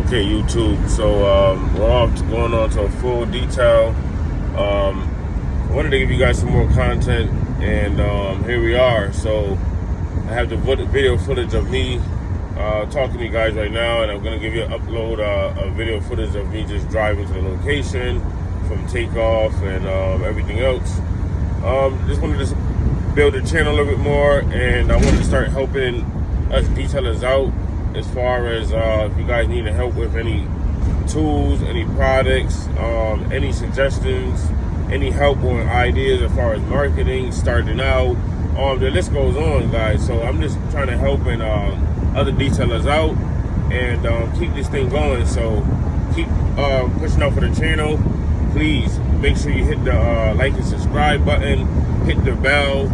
Okay, YouTube. So we're off going on to a full detail. I wanted to give you guys some more content, and here we are. So I have the video footage of me talking to you guys right now, and I'm gonna give you upload a video footage of me just driving to the location from takeoff and everything else. Just wanted to build the channel a little bit more, and I wanted to start helping us detailers out as far as if you guys need help with any tools, any products, any suggestions, any help on ideas as far as marketing, starting out. The list goes on, guys. So I'm just trying to help and other detailers out and keep this thing going. So keep pushing out for the channel. Please make sure you hit the like and subscribe button, hit the bell,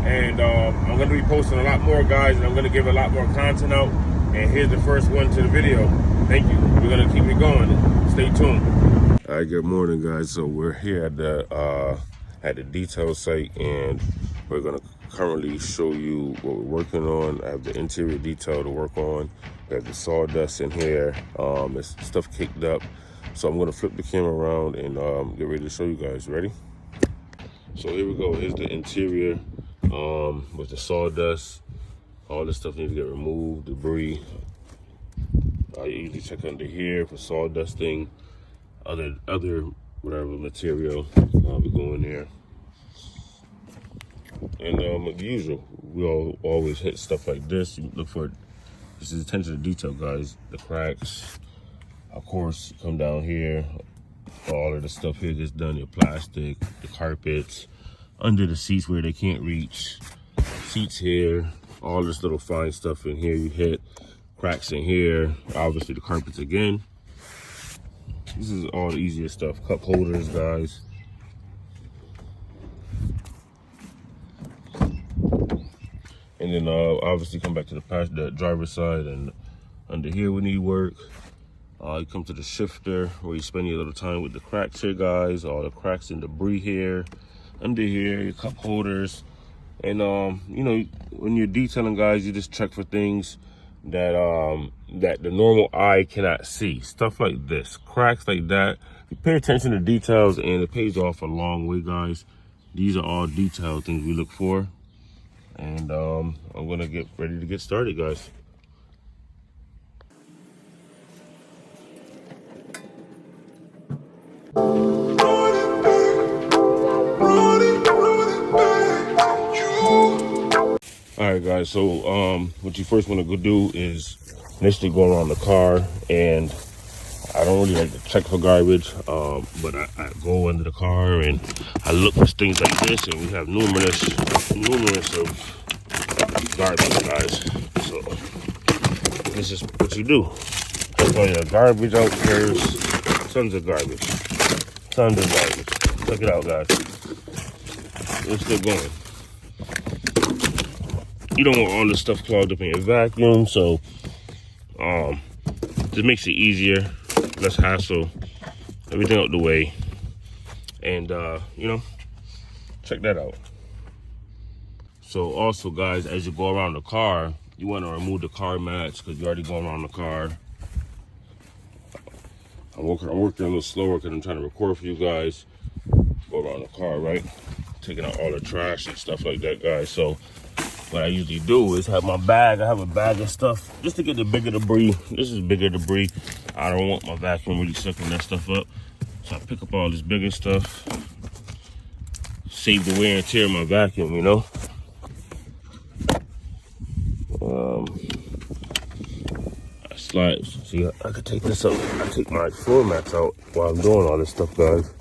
and I'm going to be posting a lot more, guys, and I'm going to give a lot more content out. And here's the first one to the video. Thank you. We're going to keep it going. Stay tuned. All right, good morning, guys. So we're here at the detail site, and we're going to currently show you what we're working on. I have the interior detail to work on. We have the sawdust in here. There's stuff caked up. So I'm going to flip the camera around and get ready to show you guys. Ready? So here we go. Here's the interior with the sawdust. All this stuff needs to get removed, debris. I usually check under here for sawdusting, other whatever material. We go in there, and like usual, we always hit stuff like this. You look for it. This is attention to detail, guys. The cracks, of course, come down here. All of the stuff here gets done. Your plastic, the carpets, under the seats where they can't reach, seats here. All this little fine stuff in here you hit, cracks in here, obviously the carpets again. This is all the easier stuff. Cup holders, guys. And then obviously come back to the driver's side, and under here we need work. You come to the shifter where you spend your little time with the cracks here, guys. All the cracks and debris here. Under here, your cup holders. And you know, when you're detailing, guys, you just check for things that that the normal eye cannot see. Stuff like this, cracks like that. You pay attention to details, and it pays off a long way, guys. These are all detailed things we look for. And I'm gonna get ready to get started, guys. All right, guys, so what you first want to go do is initially go around the car, and I don't really like to check for garbage, but I go under the car and I look for things like this, and we have numerous of garbage, guys. So this is what you do. That's why your garbage out there is tons of garbage. Check it out, guys. It's still going. You don't want all this stuff clogged up in your vacuum, so just makes it easier, less hassle, everything out the way. And you know, check that out. So also, guys, as you go around the car, you want to remove the car mats because you're already going around the car. I'm working a little slower because I'm trying to record for you guys. Go around the car, right? Taking out all the trash and stuff like that, guys. So what I usually do is have my bag. I have a bag of stuff just to get the bigger debris. This is bigger debris. I don't want my vacuum really sucking that stuff up. So I pick up all this bigger stuff. Save the wear and tear of my vacuum, you know. I slide. See, I could take this out. I take my floor mats out while I'm doing all this stuff, guys.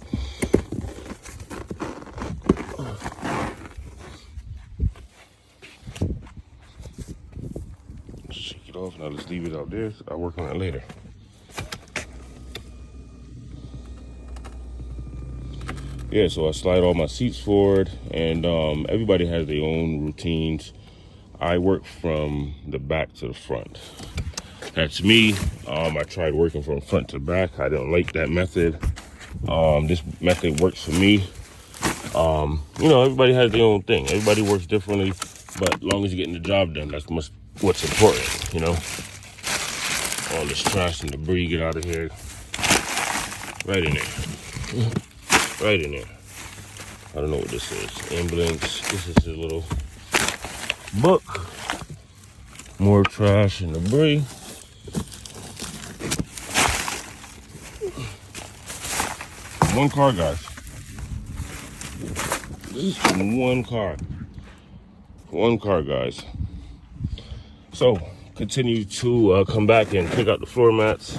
Off. Now let's leave it out there. I'll work on it later. Yeah, so I slide all my seats forward, and everybody has their own routines. I work from the back to the front. That's me. I tried working from front to back. I don't like that method. This method works for me. You know, everybody has their own thing. Everybody works differently, but as long as you're getting the job done, that's what's important, you know. All this trash and debris, get out of here. Right in there. Right in there. I don't know what this is. Ambulance. This is a little book. More trash and debris. One car, guys. This is one car. One car, guys. So, continue to come back and pick out the floor mats.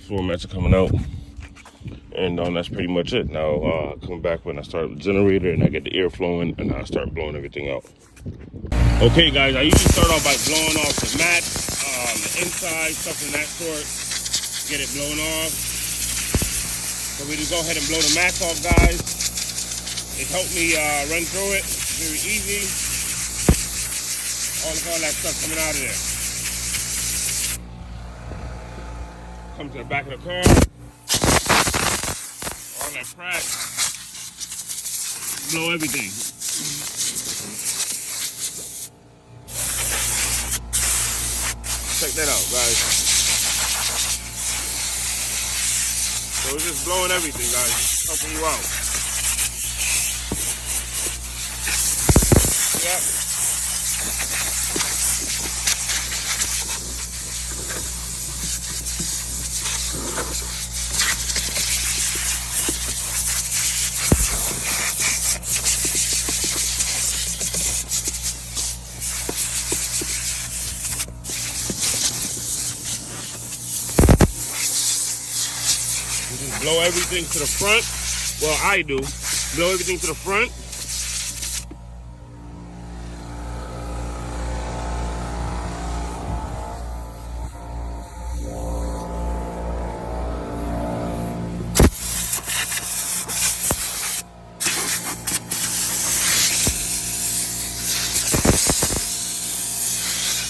Floor mats are coming out. And that's pretty much it. Now, coming back when I start the generator and I get the air flowing and I start blowing everything out. Okay, guys, I usually start off by blowing off the mats, the inside, stuff of that sort. Get it blown off. So we just go ahead and blow the mats off, guys. It helped me run through it. Very easy. All that stuff coming out of there. Come to the back of the car. All that crap. Blow everything. Check that out, guys. So we're just blowing everything, guys. Helping you out. Yep. Blow everything to the front. Well, I do. Blow everything to the front.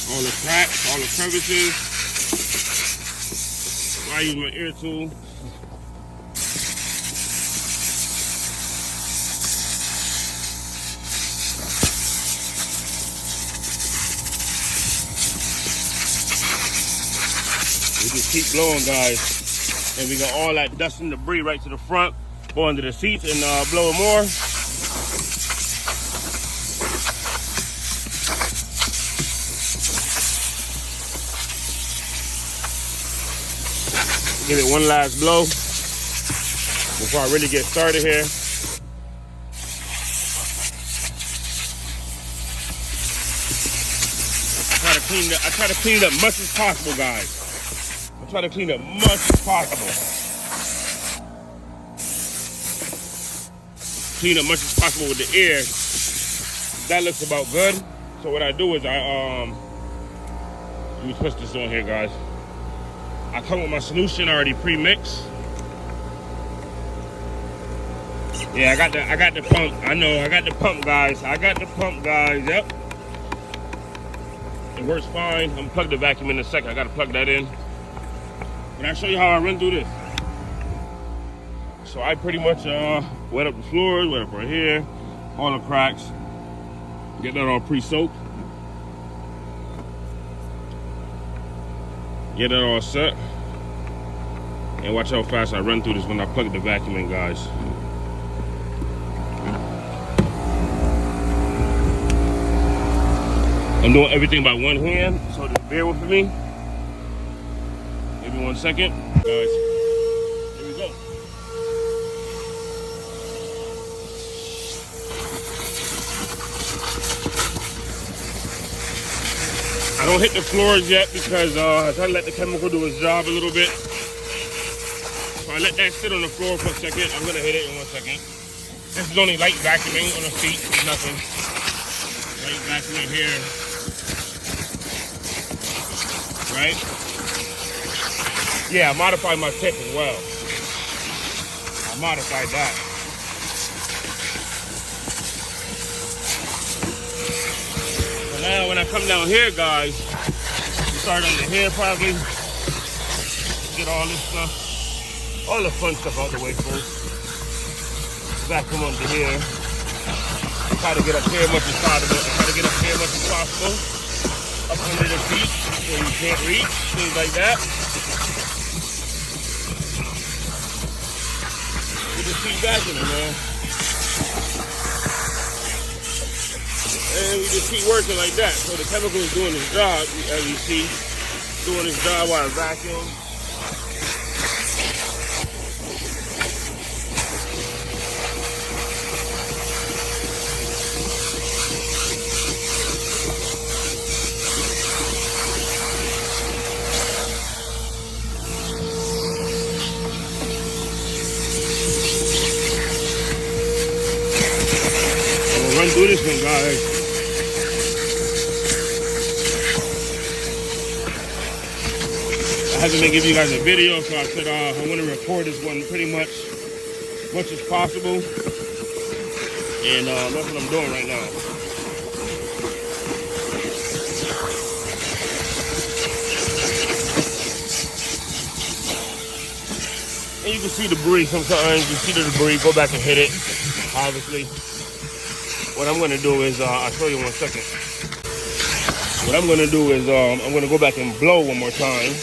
All the cracks, all the crevices. I use my air tool. We just keep blowing, guys, and we got all that dust and debris right to the front. Go under the seats and blow more. Give it one last blow before I really get started here. I try to clean it up much as possible, guys. I try to clean up much as possible. Clean up much as possible with the air. That looks about good. So what I do is let me twist this on here, guys. I come with my solution already pre-mixed. Yeah, I got the pump. I know, I got the pump, guys. Yep. It works fine. I'm gonna plug the vacuum in a second. I gotta plug that in. But I'll show you how I run through this. So I pretty much wet up the floors, wet up right here, all the cracks. Get that all pre-soaked. Get that all set. And watch how fast I run through this when I plug the vacuum in, guys. I'm doing everything by one hand, so just bear with me. Give me 1 second, guys. Here we go. I don't hit the floors yet because I try to let the chemical do its job a little bit. So I let that sit on the floor for a second. I'm gonna hit it in 1 second. This is only light vacuuming on the seat, it's nothing. Light vacuuming here. Right? Yeah, I modified my tip as well. I modified that. So now when I come down here, guys, start under here probably. Get all this stuff, all the fun stuff out the way first. Vacuum under here. Try to get up here as much as possible. up under the seat where you can't reach, things like that. You just keep vacuuming, man. And we just keep working like that. So the chemical is doing its job, as you see, doing its job while I vacuum. I'm gonna run through this one, guys. I haven't been giving you guys a video, so I said I want to record this one pretty much as much as possible, and that's what I'm doing right now. And you can see debris sometimes. You see the debris, go back and hit it, obviously. What I'm going to do is, I'll show you in 1 second. What I'm going to do is, I'm going to go back and blow one more time.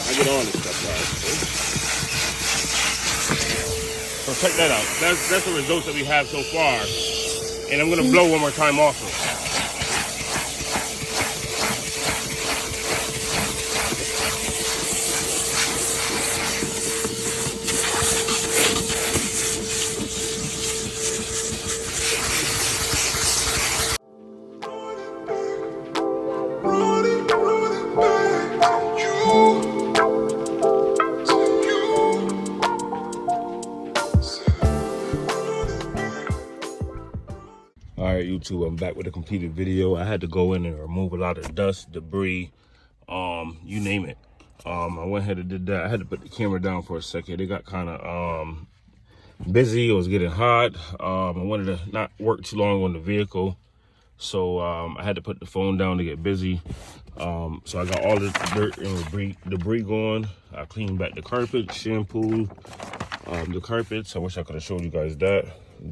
I get all this stuff, guys. So check that out. That's the results that we have so far. And I'm going to blow one more time also. All right, YouTube, I'm back with a completed video. I had to go in and remove a lot of dust, debris, you name it. I went ahead and did that. I had to put the camera down for a second. It got kind of busy. It was getting hot. I wanted to not work too long on the vehicle, so I had to put the phone down to get busy. So I got all the dirt and debris gone. I cleaned back the carpet, shampooed the carpets. I wish I could have showed you guys that.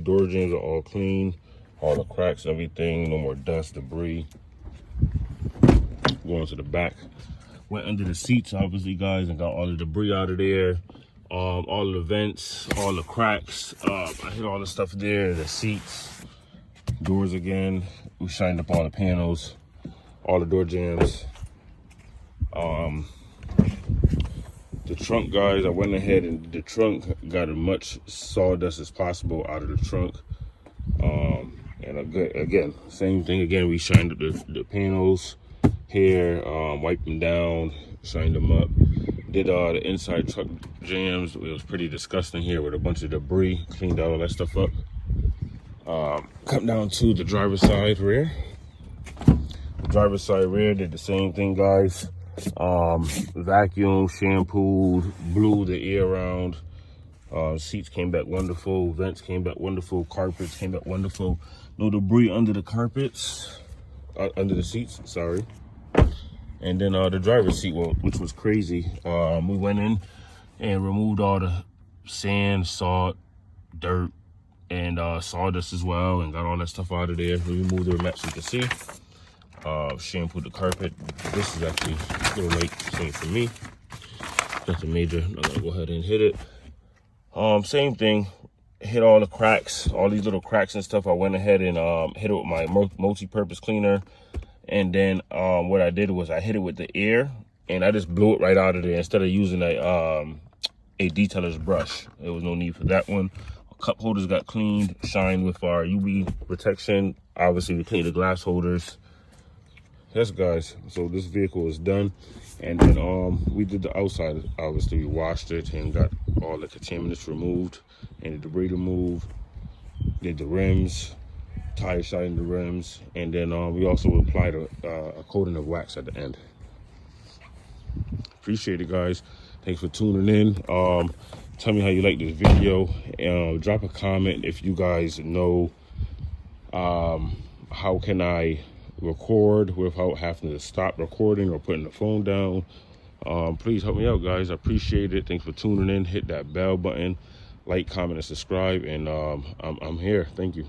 Door jambs are all clean. All the cracks, everything, no more dust, debris. Going to the back. Went under the seats, obviously, guys, and got all the debris out of there. All of the vents, all the cracks. I hit all the stuff there, the seats, doors again. We shined up all the panels, all the door jambs. The trunk, guys, I went ahead and the trunk got as much sawdust as possible out of the trunk. And again, same thing again, we shined up the panels here, wiped them down, shined them up, did the inside truck jams. It was pretty disgusting here with a bunch of debris, cleaned all that stuff up. Come down to the driver's side rear. The driver's side rear did the same thing, guys. Vacuum, shampooed, blew the air around. Seats came back wonderful, vents came back wonderful, carpets came back wonderful. No debris under the carpets, under the seats, sorry. And then the driver's seat, which was crazy. We went in and removed all the sand, salt, dirt, and sawdust as well, and got all that stuff out of there. We removed the mats, you can see. Shampooed the carpet. This is actually a little late, same for me. Nothing major. I'm gonna go ahead and hit it. Same thing, hit all the cracks, all these little cracks and stuff. I went ahead and hit it with my multi-purpose cleaner. And then what I did was I hit it with the air and I just blew it right out of there instead of using a detailer's brush. There was no need for that one. Cup holders got cleaned, shined with our UV protection. Obviously we cleaned the glass holders. Yes, guys, so this vehicle is done. And then we did the outside. Obviously we washed it and got all the contaminants removed and the debris removed. Did the rims, tire shine the rims, and then we also applied a coating of wax at the end. Appreciate it, guys. Thanks for tuning in. Tell me how you like this video. Drop a comment if you guys know how can I record without having to stop recording or putting the phone down. Please help me out, guys. I appreciate it. Thanks for tuning in. Hit that bell button, like, comment, and subscribe. And I'm here. Thank you.